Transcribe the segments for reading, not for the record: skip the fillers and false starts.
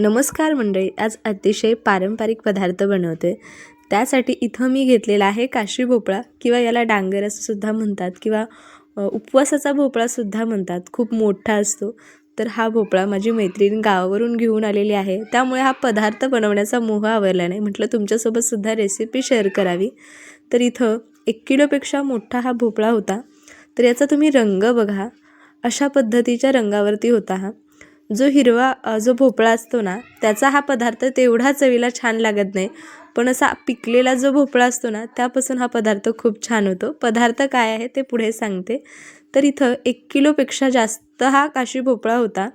नमस्कार मंडळी, आज अतिशय पारंपरिक पदार्थ बनवते। त्यासाठी इथं मी घेतलेला आहे काशी भोपळा किंवा याला डांगर असं सुद्धा म्हणतात किंवा उपवासाचा भोपळा सुद्धा म्हणतात। खूप मोठा असतो। तर हा भोपळा माझी मैत्रीण गावावरून घेऊन आलेली आहे, त्यामुळे हा पदार्थ बनवण्याचा मोह आवरला नाही। म्हटलं तुमच्यासोबत सुद्धा रेसिपी शेअर करावी। तर इथं 1 किलोपेक्षा मोठा हा भोपळा होता। तर याचा तुम्ही रंग बघा, अशा पद्धतीच्या रंगावरती होता हा। जो हिरवा जो भोपळा असतो ना, त्याचा हा पदार्थ तेवढा चवीला छान लागत नाही, पण असा पिकलेला जो भोपळा असतो ना, त्यापासून हा पदार्थ खूप छान होतो। पदार्थ काय आहे ते पुढे सांगते। तर इथं 1 किलोपेक्षा जास्त हा काशी भोपळा होता।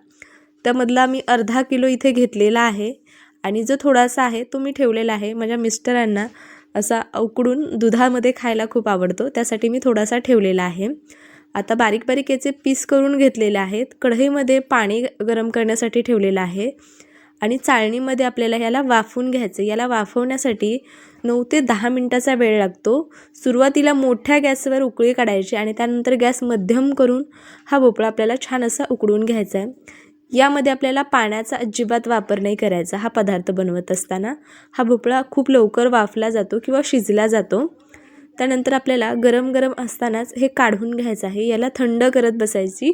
त्यामधला मी अर्धा किलो इथे घेतलेला आहे आणि जो थोडासा आहे तो मी ठेवलेला आहे। माझ्या मिस्टरांना असा उकडून दुधामध्ये खायला खूप आवडतो, त्यासाठी मी थोडासा ठेवलेला आहे। आता बारीक बारीक याचे पीस करून घेतलेले आहेत। कढईमध्ये पाणी गरम करण्यासाठी ठेवलेलं आहे आणि चाळणीमध्ये आपल्याला याला वाफवून घ्यायचं। याला वाफवण्यासाठी 9 ते 10 मिनिटाचा वेळ लागतो। सुरुवातीला मोठ्या गॅसवर उकळी काढायची आणि त्यानंतर गॅस मध्यम करून हा भोपळा आपल्याला छान असा उकडून घ्यायचा आहे। यामध्ये आपल्याला पाण्याचा अजिबात वापर नाही करायचा। हा पदार्थ बनवत असताना हा भोपळा खूप लवकर वाफला जातो किंवा शिजला जातो। त्यानंतर आपल्याला गरम गरम असतानाच हे काढून घ्यायचं आहे। याला थंड करत बसायची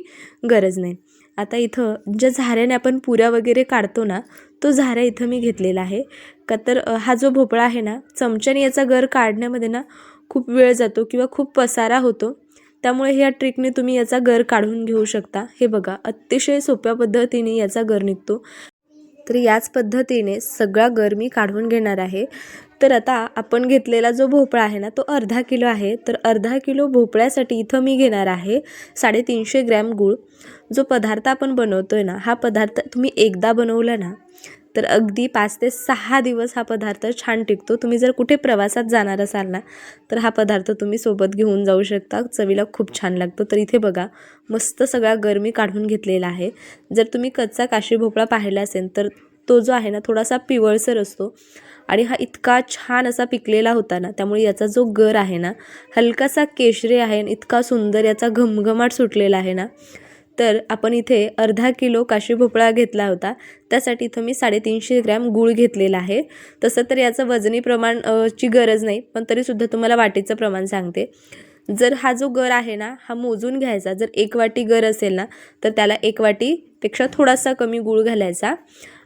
गरज नाही। आता इथं ज्या झाऱ्याने आपण पुऱ्या वगैरे काढतो ना, तो झारा इथं मी घेतलेला आहे। का तर हा जो भोपळा आहे ना, चमच्याने याचा गर काढण्यामध्ये ना खूप वेळ जातो किंवा खूप पसारा होतो। त्यामुळे ह्या ट्रिकने तुम्ही याचा गर काढून घेऊ शकता। हे बघा, अतिशय सोप्या पद्धतीने याचा गर निघतो। तर याच पद्धतीने सगळा गर मी काढून घेणार आहे। तर आता आपण घेतलेला जो भोपळा आहे ना, तो अर्धा किलो आहे। तर अर्धा किलो भोपळ्यासाठी इथं मी घेणार आहे 350 ग्रॅम गूळ। जो पदार्थ आपण बनवतोय ना, हा पदार्थ तुम्ही एकदा बनवला ना, तर अगदी 5 ते 6 दिवस हा पदार्थ छान टिकतो। तुम्ही जर कुठे प्रवासात जाणार असाल ना, तर हा पदार्थ तुम्ही सोबत घेऊन जाऊ शकता। चवीला खूप छान लागतो। तर इथे बघा, मस्त सगळा गर मी काढून घेतलेला आहे। जर तुम्ही कच्चा काशी भोपळा पाहिला असेल तर तो जो आहे ना, थोडासा पिवळसर असतो आणि हा इतका छान असा पिकलेला होता ना, त्यामुळे याचा जो गर आहे ना, हलकासा केशरी आहे आणि इतका सुंदर याचा घमघमाट सुटलेला आहे ना। तर आपण इथे अर्धा किलो काशी भोपळा घेतला होता, त्यासाठी इथं मी 350 ग्रॅम गूळ घेतलेला आहे। तसं तर याचं वजनी प्रमाण ची गरज नाही, पण तरीसुद्धा तुम्हाला वाटीचं प्रमाण सांगते। जर हा जो गर आहे ना, हा मोजून घ्यायचा। जर 1 वाटी गर असेल ना, तर त्याला 1 वाटीपेक्षा थोडासा कमी गूळ घालायचा।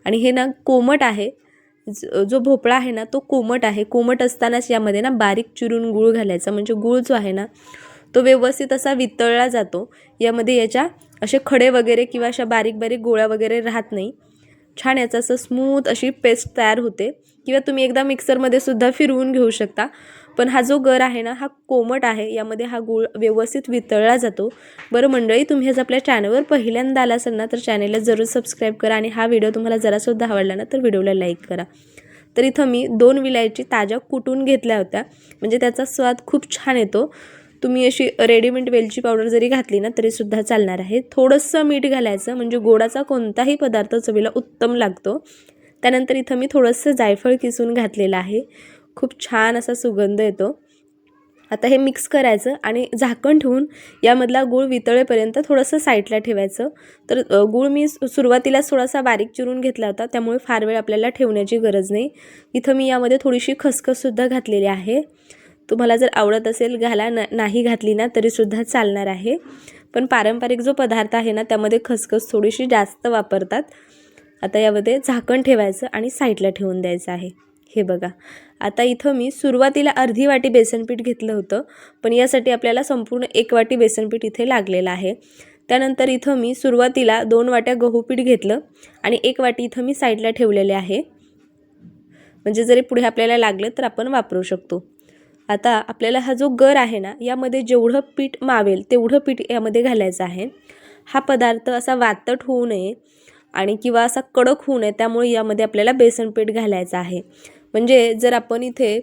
आणि हे ना कोमट आहे, जो भोपळा आहे ना तो कोमट आहे। कोमट असतानाच यामध्ये ना बारीक चिरून गूळ घालायचा, म्हणजे गूळ जो आहे ना तो व्यवस्थित असा वितळला जातो। यामध्ये याच्या असे खडे वगैरे किंवा अशा बारीक बारीक गोळ्या वगैरे राहत नाही। छान याचं असं स्मूथ अशी पेस्ट तयार होते, किंवा तुम्ही एकदा मिक्सरमध्ये सुद्धा फिरवून घेऊ शकता। पण हा जो गर आहे ना, हा कोमट आहे, यामध्ये हा गूळ व्यवस्थित वितळला जातो। बरं मंडळी, तुम्ही आज आपल्या चॅनलवर पहिल्यांदा आला असाल ना, तर चॅनलला जरूर सबस्क्राईब करा आणि हा व्हिडिओ तुम्हाला जरासुद्धा आवडला ना, तर व्हिडिओला लाईक करा। तर इथं मी 2 विलायची ताज्या कुटून घेतल्या होत्या, म्हणजे त्याचा स्वाद खूप छान येतो। तुम्ही अशी रेडीमेड वेलची पावडर जरी घातली ना, तरीसुद्धा चालणार आहे। थोडंसं मीठ घालायचं, म्हणजे गोडाचा कोणताही पदार्थ चवीला उत्तम लागतो। त्यानंतर इथं मी थोडंसं जायफळ किसून घातलेलं आहे, खूप छान असा सुगंध येतो। आता हे मिक्स करायचं आणि झाकण ठेवून यामधला गूळ वितळेपर्यंत थोडंसं साईडला ठेवायचं। तर गूळ मी सुरुवातीलाच थोडासा बारीक चिरून घेतला होता, त्यामुळे फार वेळ आपल्याला ठेवण्याची गरज नाही। इथं मी यामध्ये थोडीशी खसखससुद्धा घातलेली आहे। तुम्हाला जर आवडत असेल घाला, नाही घातली ना तरीसुद्धा चालणार आहे। पण पारंपरिक जो पदार्थ आहे ना, त्यामध्ये खसखस थोडीशी जास्त वापरतात। आता यामध्ये झाकण ठेवायचं आणि साईडला ठेवून द्यायचं आहे। हे बघा, आता इथं मी सुरुवातीला अर्धी वाटी बेसनपीठ घेतलं होतं, पण यासाठी आपल्याला संपूर्ण 1 वाटी बेसनपीठ इथे लागलेलं आहे। त्यानंतर इथं मी सुरुवातीला 2 वाट्या गहूपीठ घेतलं आणि 1 वाटी इथं मी साईडला ठेवलेले आहे, म्हणजे जरी पुढे आपल्याला लागलं तर आपण वापरू शकतो। आता आपल्याला हा जो गर आहे ना, यामध्ये जेवढं पीठ मावेल तेवढं पीठ यामध्ये घालायचं आहे। हा पदार्थ असा वातट होऊ नये आणि किंवा असा कडक होऊ नये, त्यामुळे यामध्ये आपल्याला बेसनपीठ घालायचं आहे। म्हणजे जर आपण इथे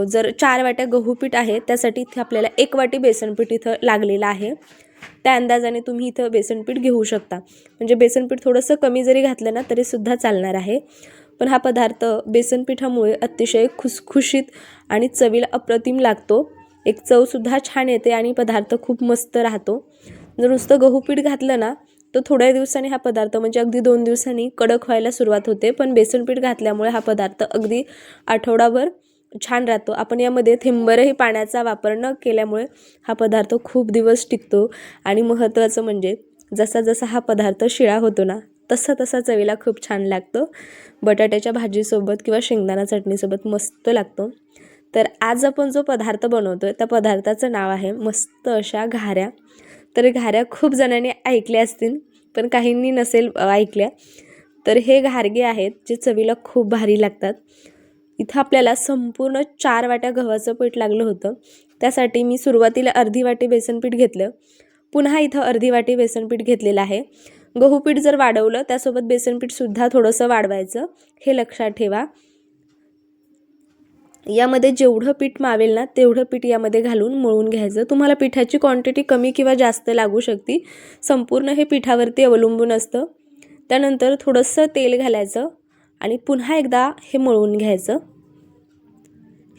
जर 4 वाट्या गहूपीठ आहे, त्यासाठी इथे आपल्याला 1 वाटी बेसनपीठ इथं लागलेलं आहे। त्या अंदाजाने तुम्ही इथं बेसनपीठ घेऊ शकता, म्हणजे बेसनपीठ थोडंसं कमी जरी घातलं ना तरीसुद्धा चालणार आहे। पण हा पदार्थ बेसनपीठामुळे अतिशय खुसखुशीत आणि चवीला अप्रतिम लागतो। एक चवसुद्धा छान येते आणि पदार्थ खूप मस्त राहतो। जर नुसतं गहूपीठ घातलं ना, तो थोड्या दिवसांनी हा पदार्थ म्हणजे अगदी 2 दिवसांनी कडक व्हायला सुरुवात होते, पण बेसन पीठ घातल्यामुळे हा पदार्थ अगदी आठवडाभर छान राहतो. आपण यामध्ये थेंबरही पाण्याचा वापर न केल्यामुळे हा पदार्थ खूप दिवस टिकतो. आणि महत्त्वाचं म्हणजे जसा जसा हा पदार्थ शिळा होतो ना, तसा तसा चवीला खूप छान लागतो. बटाट्याच्या भाजीसोबत किंवा शेंगदाणा चटणीसोबत मस्त लागतो. तर आज आपण जो पदार्थ बनवतोय त्या पदार्थाचं नाव आहे मस्त अशा घाऱ्या. तर घाऱ्या खूप जणांनी ऐकल्या असतील, पण काहींनी नसेल ऐकल्या. तर हे घारगे आहेत जे चवीला खूप भारी लागतात. इथं आपल्याला संपूर्ण 4 वाट्या गव्हाचं पीठ लागलं होतं. त्यासाठी मी सुरुवातीला अर्धी वाटी बेसन पीठ घेतलं, पुन्हा इथं अर्धी वाटी बेसन पीठ घेतलेलं आहे. गहू पीठ जर वाढवलं त्यासोबत बेसन पीठसुद्धा थोडंसं वाढवायचं, हे लक्षात ठेवा. यामध्ये जेवढं पीठ मावेल ना तेवढं पीठ यामध्ये घालून मळून घ्यायचं. तुम्हाला पिठाची क्वांटिटी कमी किंवा जास्त लागू शकते, संपूर्ण हे पिठावरती अवलंबून असतं. त्यानंतर थोडंसं तेल घालायचं आणि पुन्हा एकदा हे मळून घ्यायचं.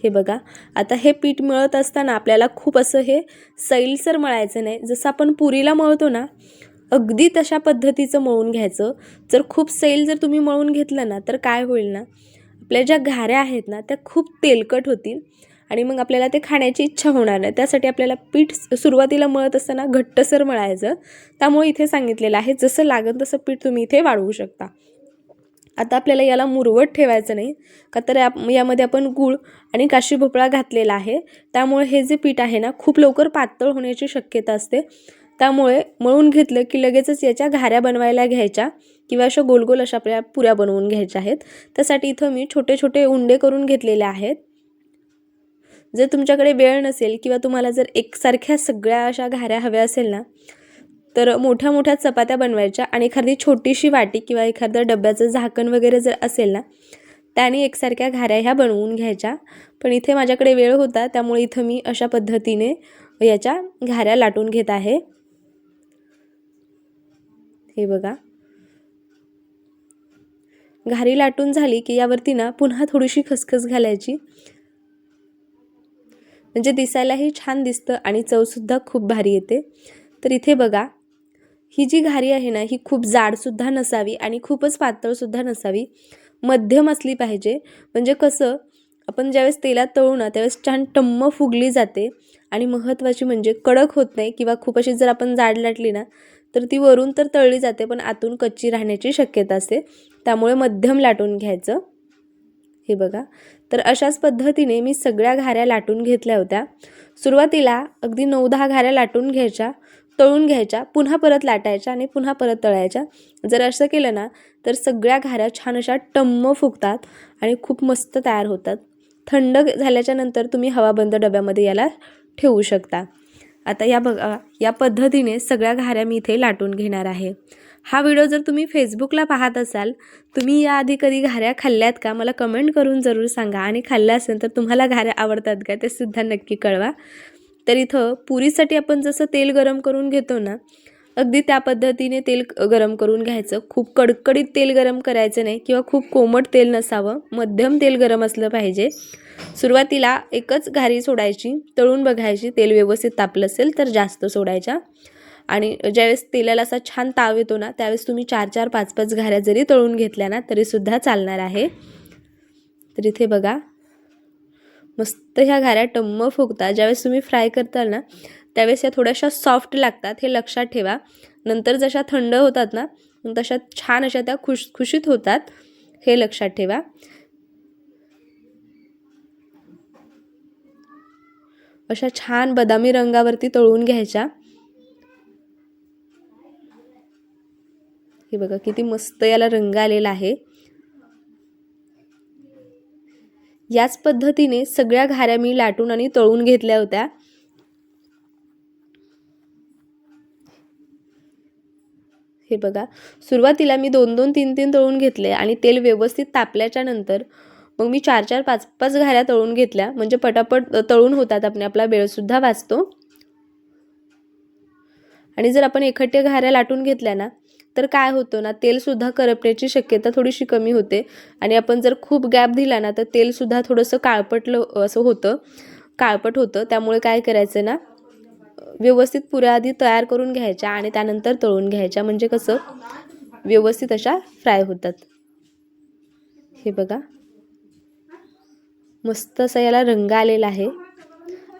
हे बघा, आता हे पीठ मळत असताना आपल्याला खूप असं हे सैलसर मळायचं नाही. जसं आपण पुरीला मळतो ना, अगदी तशा पद्धतीचं मळून घ्यायचं. जर खूप सैल जर तुम्ही मळून घेतलं ना, तर काय होईल ना, आपल्या ज्या घाऱ्या आहेत ना त्या खूप तेलकट होतील आणि मग आपल्याला ते खाण्याची इच्छा होणार नाही. त्यासाठी आपल्याला पीठ सुरुवातीला मळत असताना घट्टसर मळायचं. त्यामुळे इथे सांगितलेलं आहे जसं लागेल तसं पीठ तुम्ही इथे वाढवू शकता. आता आपल्याला याला मुरवत ठेवायचं नाही, का तर यामध्ये आपण गूळ आणि काशी भोपळा घातलेला आहे. त्यामुळे हे जे पीठ आहे ना खूप लवकर पातळ होण्याची शक्यता असते. त्यामुळे मळून घेतलं की लगेचच याच्या घाऱ्या बनवायला घ्यायच्या किंवा अशा गोल गोल अशा आपल्या पुऱ्या बनवून घ्यायच्या आहेत. त्यासाठी इथं मी छोटे छोटे उंडे करून घेतलेले आहेत. जर तुमच्याकडे वेळ नसेल किंवा तुम्हाला जर एकसारख्या सगळ्या अशा घाऱ्या हव्या असेल ना, तर मोठ्या मोठ्या चपात्या बनवायच्या आणि एखादी छोटीशी वाटी किंवा एखादं डब्याचं झाकण वगैरे जर असेल ना, त्याने एकसारख्या घाऱ्या ह्या बनवून घ्यायच्या. पण इथे माझ्याकडे वेळ होता, त्यामुळे इथं मी अशा पद्धतीने याच्या घाऱ्या लाटून घेत आहे. हे बघा, घारी लाटून झाली की यावरती ना पुन्हा थोडीशी खसखस घालायची, म्हणजे दिसायलाही छान दिसतं आणि चवसुद्धा खूप भारी येते. तर इथे बघा, ही जी घारी आहे ना ही खूप जाडसुद्धा नसावी आणि खूपच पातळसुद्धा नसावी, मध्यम असली पाहिजे. म्हणजे कसं, आपण ज्यावेळेस तेलात तळू ना त्यावेळेस छान टम्म फुगली जाते आणि महत्त्वाची म्हणजे कडक होत नाही किंवा खूप अशी जर आपण जाड लाटली ना तर ती वरून तर तळली जाते पण आतून कच्ची राहण्याची शक्यता असते. त्यामुळे मध्यम लाटून घ्यायचं. हे बघा, तर अशाच पद्धतीने मी सगळ्या घाऱ्या लाटून घेतल्या होत्या. सुरुवातीला अगदी 9-10 घाऱ्या लाटून घ्यायच्या, तळून घ्यायच्या, पुन्हा परत लाटायच्या आणि पुन्हा परत तळायच्या. जर असं केलं ना तर सगळ्या घाऱ्या छान अशा टम्म फुगतात आणि खूप मस्त तयार होतात. थंड झाल्याच्या नंतर तुम्ही हवाबंद डब्यामध्ये याला ठेवू शकता. आता या बघा, या पद्धतीने सगळ्या घाऱ्या मी इथे लाटून घेणार आहे. हा व्हिडिओ जर तुम्ही फेसबुकला पाहत असाल, तुम्ही याआधी कधी घाऱ्या खाल्ल्यात का मला कमेंट करून जरूर सांगा. आणि खाल्ल्या असेल तर तुम्हाला घाऱ्या आवडतात का ते सुद्धा नक्की कळवा. तर इथं पुरीसाठी आपण जसं तेल गरम करून घेतो ना, अगदी त्या पद्धतीने तेल गरम करून घ्यायचं. खूप कडकडीत तेल गरम करायचं नाही किंवा खूप कोमट तेल नसावं, मध्यम तेल गरम असलं पाहिजे. सुरुवातीला एकच घारी सोडायची, तळून बघायची, तेल व्यवस्थित तापलं असेल तर जास्त सोडायच्या. आणि ज्यावेळेस तेलाला असा छान ताव येतो ना त्यावेळेस तुम्ही 4-4, 5-5 घाऱ्या जरी तळून घेतल्या ना तरीसुद्धा चालणार आहे. तर इथे बघा, मस्त ह्या घाऱ्या टम्म फुगतात. ज्यावेळेस तुम्ही फ्राय करताल ना त्यावेळेस या थोड्याशा सॉफ्ट लागतात, हे लक्षात ठेवा. नंतर जशा थंड होतात ना तशा छान अशा त्या खुशखुशीत होतात, हे लक्षात ठेवा. अशा छान बदामी रंगावरती तळून घ्यायच्या. हे बघा किती मस्त याला रंग आलेला आहे. याच पद्धतीने सगळ्या घाऱ्या मी लाटून आणि तळून घेतल्या होत्या. हे बघा, सुरुवातीला मी 2-2, 3-3 तळून घेतले आणि तेल व्यवस्थित तापल्याच्या नंतर मग मी 4-4, 5-5 घाऱ्या तळून घेतल्या. म्हणजे पटापट तळून होतात, आपला वेळसुद्धा वाचतो. आणि जर आपण एकट्या घाऱ्या लाटून घेतल्या ना तर काय होतं ना, तेलसुद्धा करपण्याची शक्यता थोडीशी कमी होते. आणि आपण जर खूप गॅप दिला ना तर तेलसुद्धा थोडंसं काळपट होतं. त्यामुळे काय करायचं ना, व्यवस्थित पुऱ्या आधी तयार करून घ्यायच्या आणि त्यानंतर तळून घ्यायच्या, म्हणजे कसं व्यवस्थित अशा फ्राय होतात. हे बघा मस्त असा याला रंग आलेला आहे.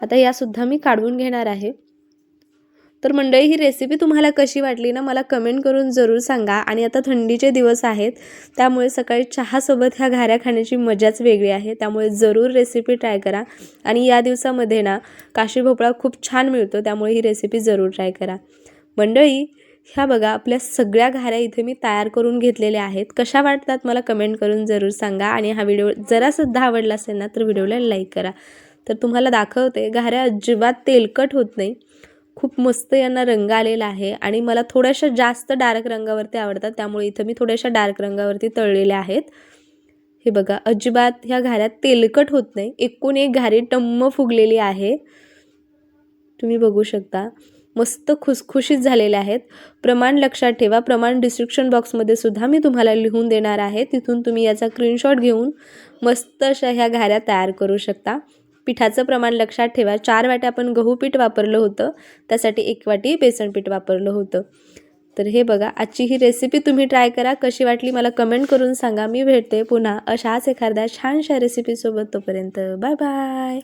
आता यासुद्धा मी काढून घेणार आहे. तर मंडळी ही रेसिपी तुम्हाला कशी वाटली ना मला कमेंट करून जरूर सांगा. आणि आता थंडीचे दिवस आहेत त्यामुळे सकाळी चहासोबत ह्या घाऱ्या खाण्याची मजाच वेगळी आहे. त्यामुळे जरूर रेसिपी ट्राय करा. आणि या दिवसामध्ये ना काशी भोपळा खूप छान मिळतो, त्यामुळे ही रेसिपी जरूर ट्राय करा. मंडळी ह्या बघा आपल्या सगळ्या घाऱ्या इथे मी तयार करून घेतलेल्या आहेत. कशा वाटतात मला कमेंट करून जरूर सांगा. आणि हा व्हिडिओ जरासुद्धा आवडला असेल ना तर व्हिडिओला लाईक करा. तर तुम्हाला दाखवते घाऱ्या अजिबात तेलकट होत नाही, खूप मस्त यांना रंग आलेला आहे. आणि मला थोड्याशा जास्त डार्क रंगावरती आवडतात, त्यामुळे इथं मी थोड्याशा डार्क रंगावरती तळलेल्या आहेत. हे बघा अजिबात ह्या घाऱ्यात तेलकट होत नाही, एकूण एक घारी टम्म फुगलेली आहे. तुम्ही बघू शकता मस्त खुसखुशीत झालेल्या आहेत. प्रमाण लक्षात ठेवा, प्रमाण डिस्क्रिप्शन बॉक्समध्ये सुद्धा मी तुम्हाला लिहून देणार आहे, तिथून तुम्ही याचा स्क्रीनशॉट घेऊन मस्त अशा ह्या घाऱ्या तयार करू शकता. पिठाचं प्रमाण लक्षात ठेवा, 4 वाट्या आपण गहू पीठ वापरलं होतं, त्यासाठी 1 वाटी बेसन पीठ वापरलं होतं. तर हे बघा आजची ही रेसिपी तुम्ही ट्राय करा, कशी वाटली मला कमेंट करून सांगा. मी भेटते पुन्हा अशाच एखाद्या छानशा रेसिपीसोबत. तोपर्यंत बाय बाय.